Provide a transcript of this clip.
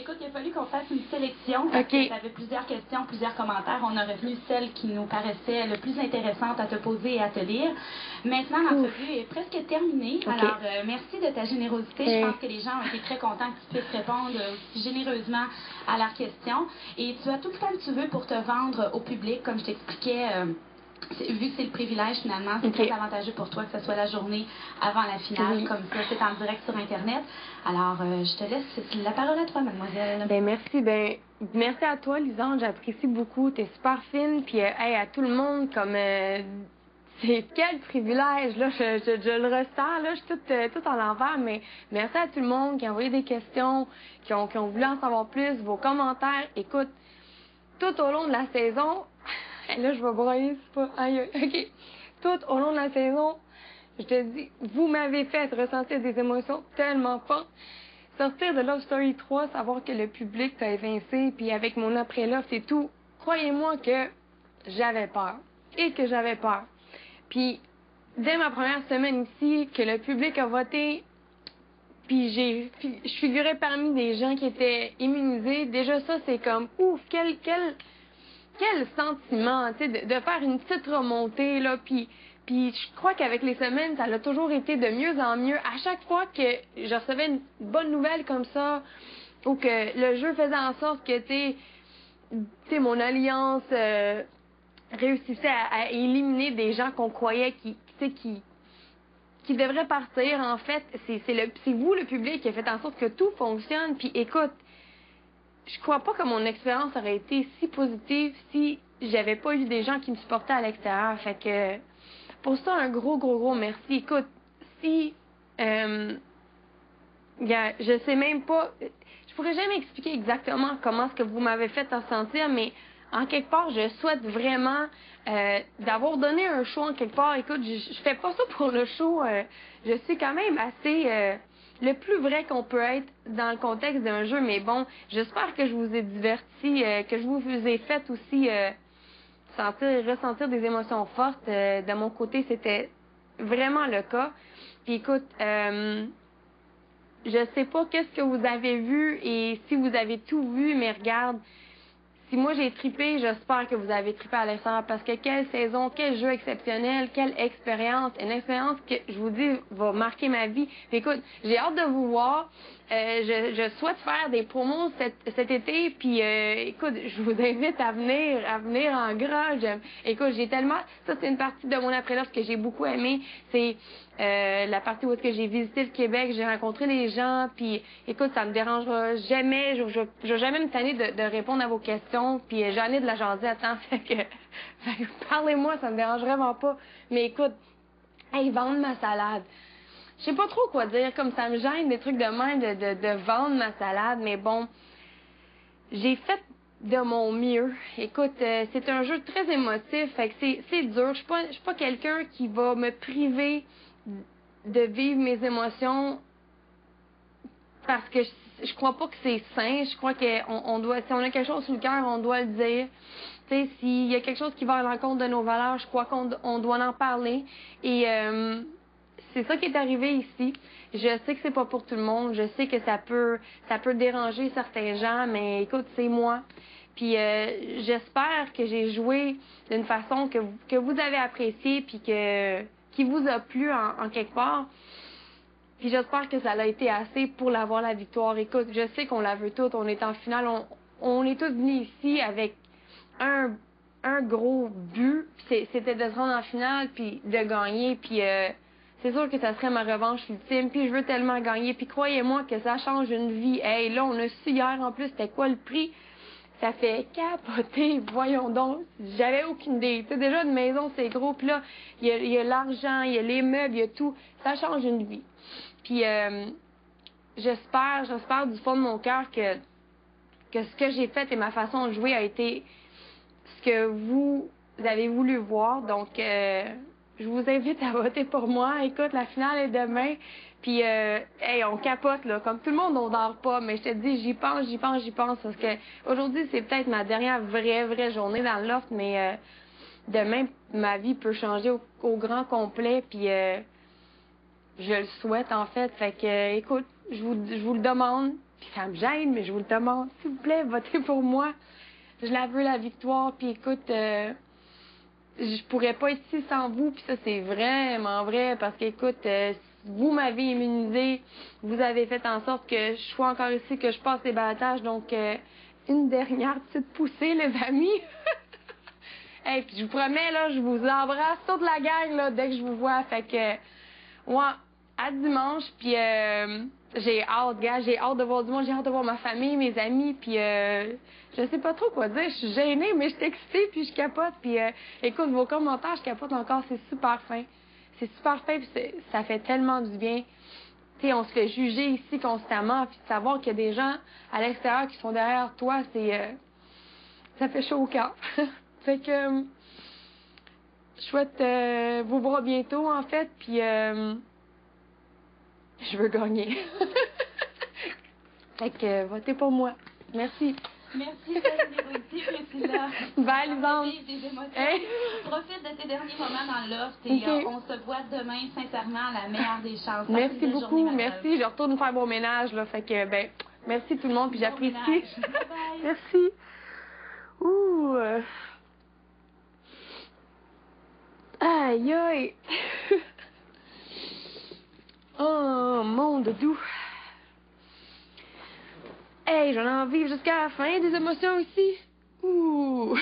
Écoute, il a fallu qu'on fasse une sélection parce que tu avais plusieurs questions, plusieurs commentaires. On a retenu celles qui nous paraissaient le plus intéressantes à te poser et à te lire. Maintenant, l'entrevue est presque terminée. Alors, merci de ta générosité. Je pense que les gens ont été très contents que tu puisses répondre aussi généreusement à leurs questions. Et tu as tout le temps que tu veux pour te vendre au public, comme je t'expliquais. Vu que c'est le privilège, finalement, c'est très avantageux pour toi que ce soit la journée avant la finale, comme ça, c'est en direct sur Internet. Alors, je te laisse la parole à toi, mademoiselle. Ben merci. Ben, merci à toi, Lisande. J'apprécie beaucoup. T'es super fine. Puis, hey, à tout le monde, comme... c'est quel privilège, là. Je le ressens, là. Je suis toute en l'envers. Mais merci à tout le monde qui a envoyé des questions, qui ont voulu en savoir plus, vos commentaires. Écoute, tout au long de la saison... Là, je vais broyer, c'est pas... Aïe, OK. Tout au long de la saison, je te dis, vous m'avez fait ressentir des émotions tellement fortes. Sortir de Love Story 3, savoir que le public t'a évincé, puis avec mon après-love, c'est tout. Croyez-moi que j'avais peur. Et que j'avais peur. Puis, dès ma première semaine ici, que le public a voté, puis je figurais parmi des gens qui étaient immunisés. Déjà, ça, c'est comme, ouf, quel sentiment, tu sais, de faire une petite remontée, là, puis je crois qu'avec les semaines, ça a toujours été de mieux en mieux. À chaque fois que je recevais une bonne nouvelle comme ça, ou que le jeu faisait en sorte que, tu sais, mon alliance réussissait à éliminer des gens qu'on croyait qui devraient partir, en fait, c'est vous, le public, qui a fait en sorte que tout fonctionne, puis écoute, je crois pas que mon expérience aurait été si positive si j'avais pas eu des gens qui me supportaient à l'extérieur. Fait que pour ça, un gros merci. Écoute, si je sais même pas, je pourrais jamais expliquer exactement comment est-ce que vous m'avez fait ressentir, mais en quelque part, je souhaite vraiment d'avoir donné un show en quelque part. Écoute, je fais pas ça pour le show. Je suis quand même assez le plus vrai qu'on peut être dans le contexte d'un jeu, mais j'espère que je vous ai diverti, que je vous ai fait aussi ressentir des émotions fortes. De mon côté, c'était vraiment le cas. Puis écoute, je sais pas qu'est-ce que vous avez vu et si vous avez tout vu, mais regarde, si moi j'ai trippé, j'espère que vous avez trippé à l'extérieur parce que quelle saison, quel jeu exceptionnel, quelle expérience, une expérience que je vous dis va marquer ma vie. Puis écoute, j'ai hâte de vous voir. Je souhaite faire des promos cet été. Puis écoute, je vous invite à venir en grand. Écoute, j'ai tellement, ça c'est une partie de mon après-love que j'ai beaucoup aimé. C'est la partie où est-ce que j'ai visité le Québec, j'ai rencontré les gens, puis écoute, ça me dérangera jamais, je vais jamais me tanner de répondre à vos questions, puis j'en ai de la jaser à temps, fait que parlez-moi, ça me dérange vraiment pas. Mais écoute, hey, vendre ma salade. Je sais pas trop quoi dire, comme ça me gêne des trucs de même de vendre ma salade, mais bon, j'ai fait de mon mieux. Écoute, c'est un jeu très émotif, fait que c'est dur. Je suis pas quelqu'un qui va me priver de vivre mes émotions parce que je crois pas que c'est sain. Je crois qu'on doit, si on a quelque chose sur le cœur, on doit le dire. Tu sais, s'il y a quelque chose qui va à l'encontre de nos valeurs, je crois qu'on doit en parler. Et c'est ça qui est arrivé ici. Je sais que c'est pas pour tout le monde. Je sais que ça peut déranger certains gens, mais écoute, c'est moi. Puis j'espère que j'ai joué d'une façon que vous avez appréciée puis qui vous a plu en quelque part. Puis j'espère que ça a été assez pour l'avoir la victoire. Écoute, je sais qu'on la veut toutes. On est en finale. On est tous venus ici avec un gros but. C'était de se rendre en finale puis de gagner. Puis c'est sûr que ça serait ma revanche ultime. Puis je veux tellement gagner. Puis croyez-moi que ça change une vie. Hey, là, on a su hier en plus c'était quoi le prix. Ça fait capoter, voyons donc. J'avais aucune idée. Tu sais, déjà, une maison, c'est gros. Puis là, il y a l'argent, il y a les meubles, il y a tout. Ça change une vie. Puis j'espère du fond de mon cœur que ce que j'ai fait et ma façon de jouer a été ce que vous avez voulu voir. Donc, je vous invite à voter pour moi. Écoute, la finale est demain. Puis, hey, on capote, là. Comme tout le monde, on dort pas. Mais je te dis, j'y pense. Parce que aujourd'hui, c'est peut-être ma dernière vraie journée dans le loft. Mais demain, ma vie peut changer au grand complet. Puis, je le souhaite, en fait. Fait que, écoute, je vous le demande. Puis ça me gêne, mais je vous le demande, s'il vous plaît, votez pour moi. Je la veux, la victoire. Puis écoute, je pourrais pas être ici sans vous. Puis ça, c'est vraiment vrai. Parce qu'écoute, vous m'avez immunisé. Vous avez fait en sorte que je sois encore ici, que je passe les ballotages. Donc, une dernière petite poussée, les amis. Hey, puis je vous promets, là, je vous embrasse toute la gang, là, dès que je vous vois. Fait que, ouais, à dimanche, puis j'ai hâte, gars, j'ai hâte de voir du monde, j'ai hâte de voir ma famille, mes amis, puis je sais pas trop quoi dire. Je suis gênée, mais je suis excitée, puis je capote. Puis écoute, vos commentaires, je capote encore, c'est super fin. C'est super fin, puis ça fait tellement du bien. Tu sais, on se fait juger ici constamment, puis de savoir qu'il y a des gens à l'extérieur qui sont derrière toi, ça fait chaud au cœur. Fait que je souhaite vous voir bientôt, en fait, puis je veux gagner. Fait que votez pour moi. Merci. Merci de ta générosité, Priscilla. Bye, Lisande. Des émotions. Hey. Profite de tes derniers moments dans le loft et Okay. on se voit demain, sincèrement, la meilleure des chances. Merci beaucoup, merci. Je retourne faire mon ménage, là, fait que, ben, merci tout le monde, puis j'apprécie. Bye bye. Merci. Ouh. Aïe, aïe. Oh, monde doux. Hey, j'en ai envie jusqu'à la fin des émotions ici. Ouh.